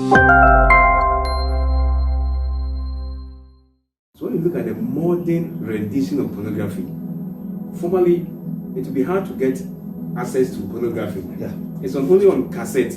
So when you look at the modern rendition of pornography, formerly it would be hard to get access to pornography. Yeah. It's only on cassette.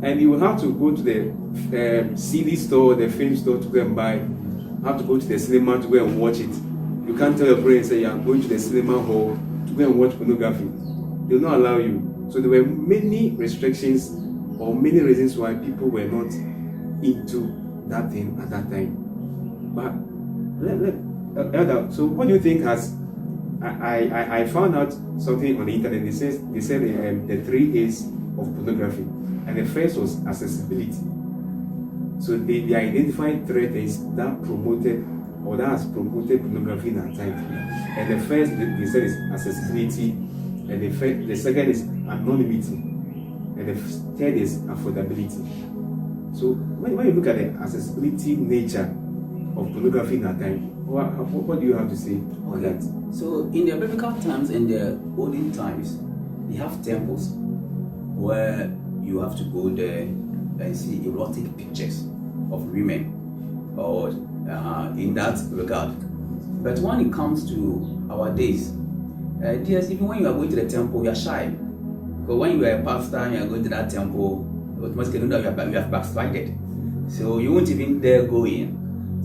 And you will have to go to the CD store, the film store to go and buy. You have to go to the cinema to go and watch it. You can't tell your parents that you are going to the cinema hall to go and watch pornography. They will not allow you. So there were many restrictions or many reasons why people were not into that thing at that time. But so what do you think has I found out something on the internet. They said the 3 A's of pornography, and the first was accessibility. So they identified 3 things that promoted or that has promoted pornography in our time. And the first they said is accessibility, and the second is anonymity, and the third is affordability. So when you look at the accessibility nature of pornography in our time, what do you have to say on that? So in the biblical times and the olden times, they have temples where you have to go there and see erotic pictures of women, or in that regard. But when it comes to our days, yes, even when you are going to the temple, you are shy. But when you are a pastor and you are going to that temple, automatically you know that you have backslided. So you won't even dare go in.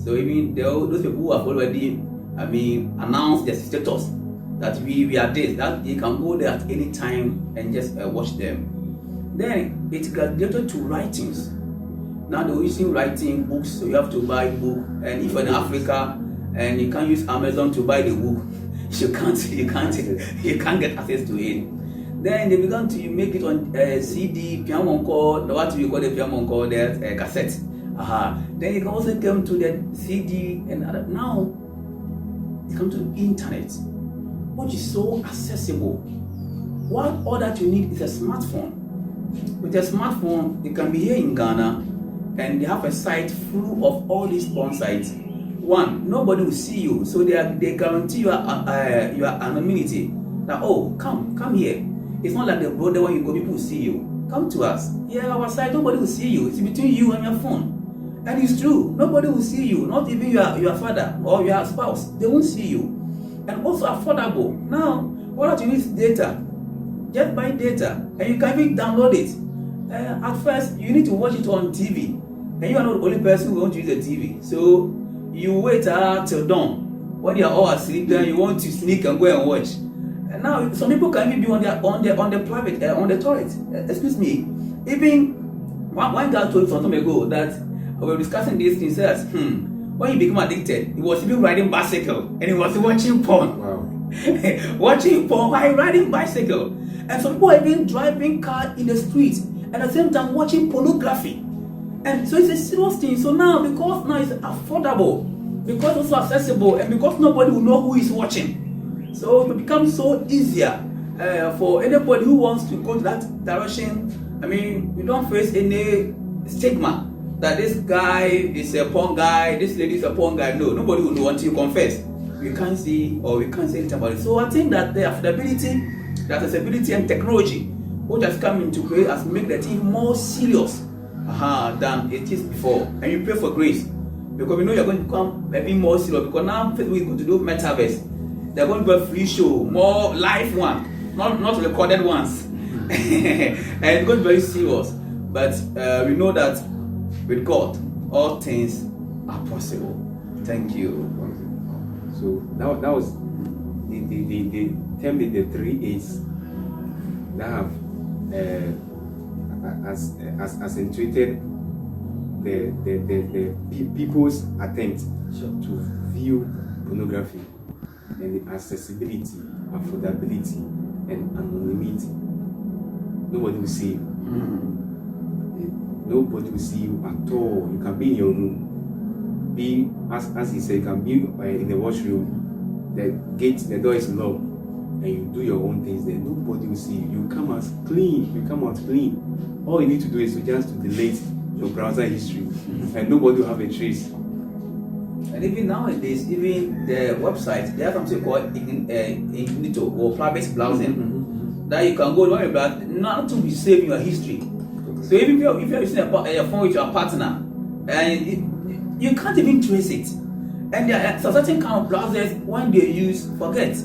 So even those people who have already, announced their status that we are this, that you can go there at any time and just watch them. Then it graduated to writings. Now they're using writing books, so you have to buy book. And if you're in Africa and you can't use Amazon to buy the book, you can't get access to it. Then they began to make it on CD, piano encore, what we call the piano encore, the cassette. Then you can also come to the CD and other. Now you come to the internet, which is so accessible. What all that you need is a smartphone. With a smartphone, you can be here in Ghana, and they have a site full of all these porn sites. One, nobody will see you, so they guarantee your anonymity. That come here. It's not like the brother when you go, people will see you. Come to us. Yeah, our site, nobody will see you. It's between you and your phone. And it's true, nobody will see you, not even your father or your spouse. They won't see you. And also affordable. Now, all that you need is data. Just buy data, and you can even download it. At first, you need to watch it on TV, and you are not the only person who wants to use the TV. So you wait till dawn. When they are all asleep, then you want to sneak and go and watch. And now some people can even be on the private on the toilet. Excuse me. Even one guy told some time ago that we were discussing these things. Says, when he became addicted, he was even riding bicycle and he was watching porn. Wow. Watching porn while riding bicycle. And some people are even driving car in the street and at the same time watching pornography. And so it's a serious thing. So now, because now it's affordable, because it's also accessible, and because nobody will know who is watching, so it becomes so easier for anybody who wants to go to that direction. You don't face any stigma that this guy is a porn guy, this lady is a porn guy. No, nobody will know until you confess. We can't see or we can't say anything about it. So I think that the affordability, the accessibility and technology which has come into play has made the thing more serious than it is before. And you pray for grace, because we know you're going to become a bit more serious, because now we're going to do metaverse. They're going to be a free show, more live one, not recorded ones. And it's going to be very serious. But we know that with God, all things are possible. Thank you. So that was the term, the 3 A's that have accentuated the people's attempt to view pornography, and the accessibility, affordability, and anonymity. Nobody will see you. Nobody will see you at all. You can be in your room. Be, as he said, you can be in the washroom. The door is locked, and you do your own things there. Nobody will see you. You come out clean. All you need to do is just to delete your browser history, and nobody will have a trace. And even nowadays, even the website, they have something called incognito or private browsing, that you can go to not to be saving your history. So if you're using a phone with your partner, and you can't even trace it. And there are certain kind of browsers when they use, forget.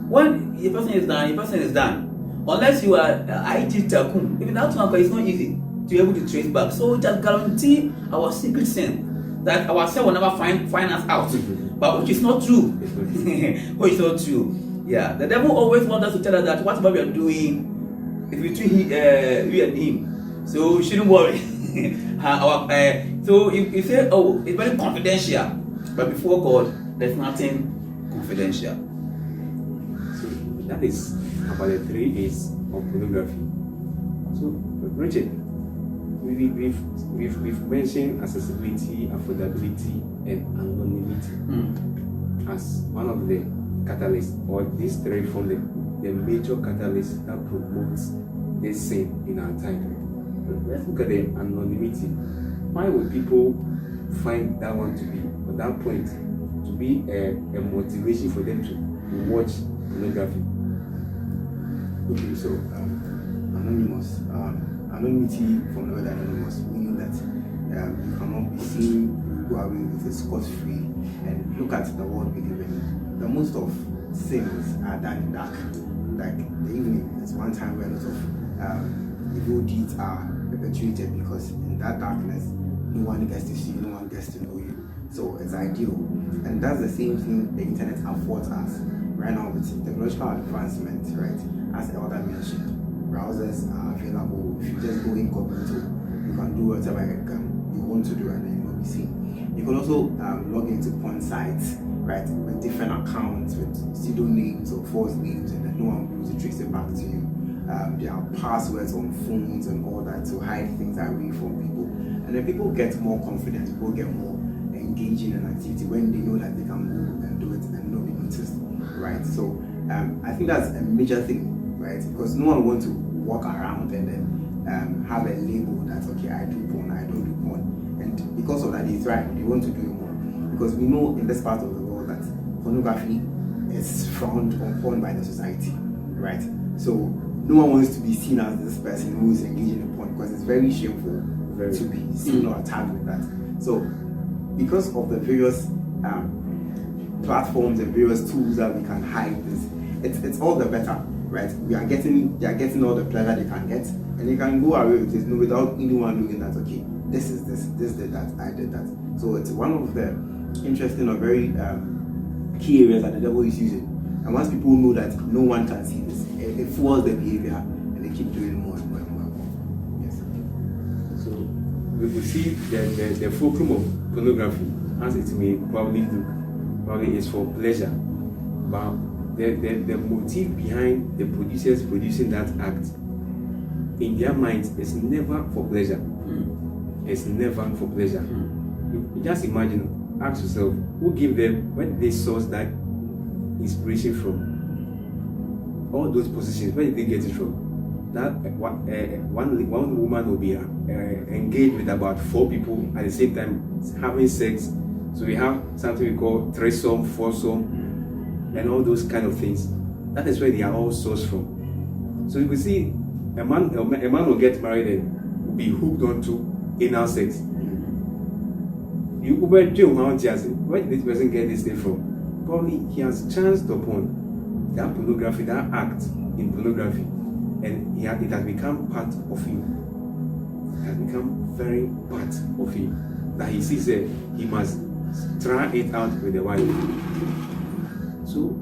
When the person is done, the person is done. Unless you are IT tycoon, even that one is not easy to be able to trace back. So just guarantee our secret sin that our cell will never find us out. But which is not true. Which is not true. Yeah, the devil always wants us to tell us that whatever we are doing is between we and him. So we shouldn't worry. So you say, oh, it's very confidential. But before God, there's nothing confidential. So that is about the 3 A's of pornography. So, Richard, we've mentioned accessibility, affordability, and anonymity as one of the catalysts, or these 3 from the major catalysts that promotes this sin in our time. Let's look at the anonymity. Why would people find that one to be, at that point, to be a motivation for them to watch pornography? Okay, so anonymous, anonymity from the word anonymous, meaning that you cannot be seen, go away with a scot-free. And look at the world we live in. The most of sins are done in dark. Like the evening is one time where a lot of evil deeds are perpetuated, because in that darkness, no one gets to see you, no one gets to know you. So it's ideal. And that's the same thing the internet affords us. Right now with technological advancement, right? As the elder mentioned, browsers are available. If you just go incognito, you can do whatever you want to do and then you'll be seen. You can also log into porn sites, right, with different accounts, with pseudonames or false names, and then no one will be able to trace it back to you. There are passwords on phones and all that to hide things away from people. And then people get more confident, people get more engaging in activity when they know that they can move and do it and not be noticed, right? So I think that's a major thing, right? Because no one wants to walk around and then have a label that, okay, I do porn, I don't do porn. And because of that, it's right, they want to do it more. Because we know in this part of the world that pornography is frowned upon by the society, right? So no one wants to be seen as this person who is engaging in porn, because it's very shameful to be seen or tagged with that. So because of the various platforms and various tools that we can hide this, it's all the better, right? They are getting all the pleasure they can get, and they can go away with it without anyone knowing that, okay, this did that, I did that. So it's one of the interesting or very key areas that the devil is using. And once people know that no one can see this, it fuels their behavior, and they keep doing more and more and more and more. Yes. So we see the fulcrum of pornography, as it may probably look, probably is for pleasure, but the motive behind the producers producing that act in their minds is never for pleasure. It's never for pleasure. You just imagine, ask yourself, who gave them, where did they source that inspiration from? All those positions, where did they get it from? That one woman will be engaged with about 4 people at the same time having sex. So we have something we call threesome, foursome, and all those kind of things. That is where they are all sourced from. So you can see a man will get married and will be hooked onto anal sex. You where did this person get this thing from? Probably he has chanced upon that pornography, that act in pornography, and it has become part of him. It has become very part of him. That he sees that he must try it out with the wife. So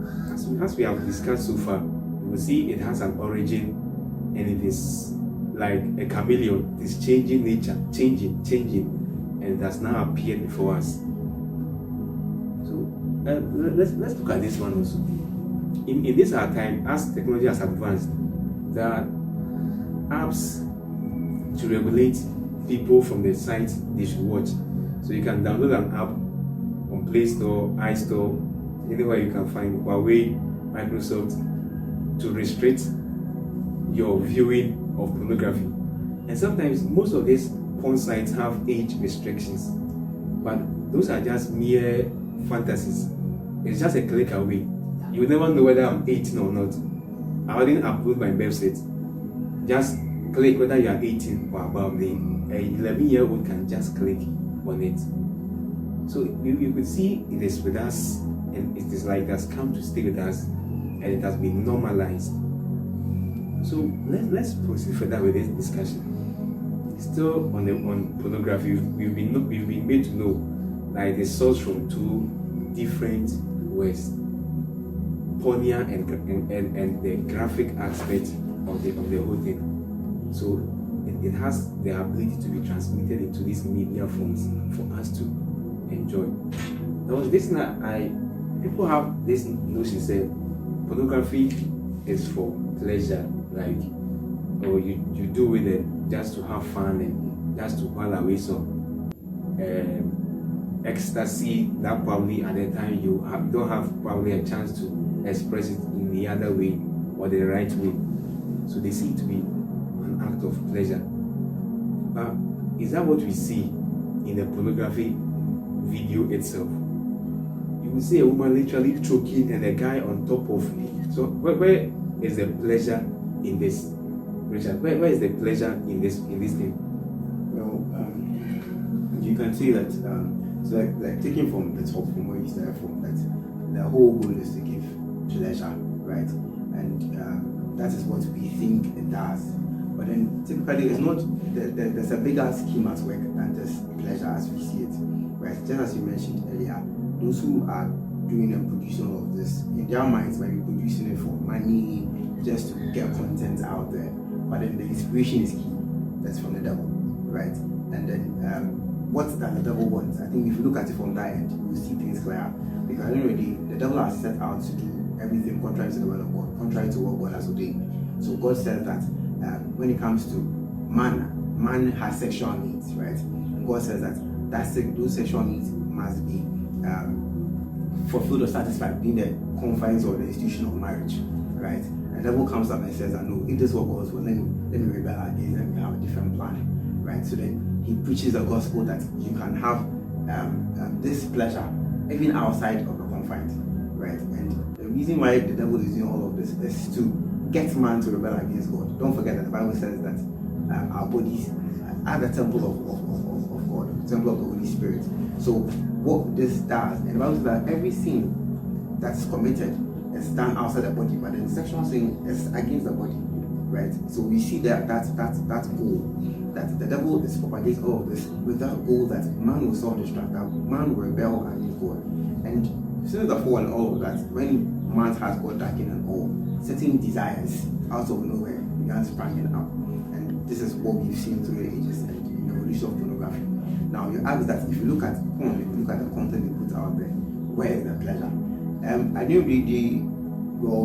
as we have discussed so far, you will see it has an origin, and it is like a chameleon. It is changing nature, changing, and it has now appeared before us. So let's look at this one also. In this our time, as technology has advanced, there are apps to regulate people from the sites they should watch. So you can download an app on Play Store, iStore, anywhere you can find Huawei, Microsoft, to restrict your viewing of pornography. And sometimes most of these porn sites have age restrictions, but those are just mere fantasies. It's just a click away. You will never know whether I'm 18 or not. I didn't upload my birth certificate. Just click whether you are 18 or above. The 11-year-old can just click on it. So you could see it is with us, and it is like it has come to stay with us, and it has been normalized. So let's proceed further with this discussion. Still on pornography, we've been made to know that it is sourced from two different words: pornea and the graphic aspect of the whole thing. So it has the ability to be transmitted into these media forms for us to enjoy. There was this people have this notion said pornography is for pleasure, like, or you do with it just to have fun and just to while away some ecstasy that probably at the time you don't have probably a chance to express it in the other way or the right way. So they seem to be an act of pleasure. But is that what we see in the pornography video itself? You will see a woman literally choking and a guy on top of it. So where is the pleasure in this? Richard, where is the pleasure in this thing? Well, you can see that so like taking from the top, from where you started from, that the whole goal is to give pleasure, right? And that is what we think it does. But then typically it's not, there's a bigger scheme at work than just pleasure as we see it, right? Just as you mentioned earlier, those who are doing and producing all of this, in their minds might be producing it for money, just to get content out there. But then the inspiration is key. That's from the devil, right? And then what does the devil want? I think if you look at it from that end, you see things clear. Because already the devil has set out to do everything contrary to the word of God, contrary to what God has ordained. So God says that when it comes to man has sexual needs, right? And God says that those sexual needs must be fulfilled or satisfied within the confines of the institution of marriage, right? And the devil comes up and says that no, if this is what God wants, let me rebel against, let me have a different plan, right? So then he preaches the gospel that you can have this pleasure even outside of the confines, right? And the reason why the devil is doing all of this is to get man to rebel against God. Don't forget that the Bible says that our bodies are the temple of God, the temple of the Holy Spirit. So what this does, and the Bible says that every sin that's committed is done outside the body, but then sexual sin is against the body, right? So we see that goal, that the devil is propagating all of this with that goal that man will self-destruct, that man will rebel against God. And since the fall and all of that, when man has God darkened and all, certain desires out of nowhere began springing up. And this is what we've seen through the ages and in the evolution of pornography. Now you ask that if you look at porn, if you look at the content they put out there, where is the pleasure? I knew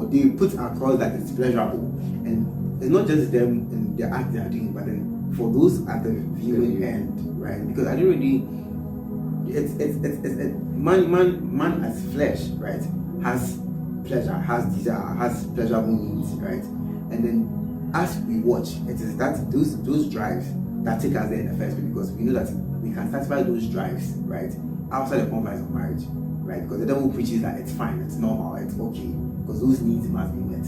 they put across that it's pleasurable, and it's not just them in the act they are doing, but then for those at the viewing end, right? Because I didn't really, it's man as flesh, right, has pleasure, has desire, has pleasurable needs, right? And then as we watch, it is that those drives that take us there in the first place, because we know that we can satisfy those drives, right, outside the confines of marriage, right? Because the devil preaches that it's fine, it's normal, it's okay, because those needs must be met.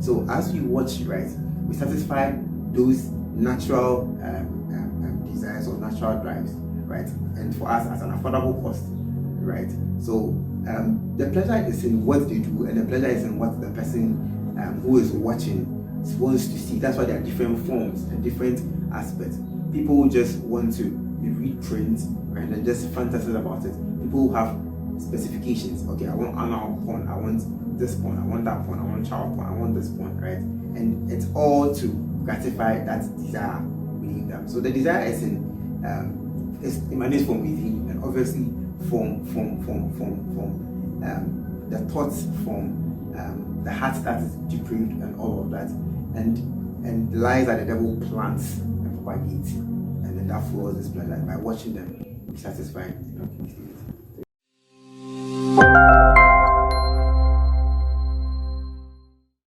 So as we watch, right, we satisfy those natural desires or natural drives, right? And for us at an affordable cost, right? So the pleasure is in what they do, and the pleasure is in what the person who is watching wants to see. That's why there are different forms and different aspects. People just want to read print, right, and just fantasize about it. People have specifications. Okay, I want anal porn, I want this porn, I want that porn, I want child porn, I want this porn, right? And it's all to gratify that desire within them. So the desire is emanates from within, and obviously from the thoughts, from the heart that is depraved and all of that, and the lies that the devil plants and propagates, and then that follows this pleasure. By watching them, we satisfy.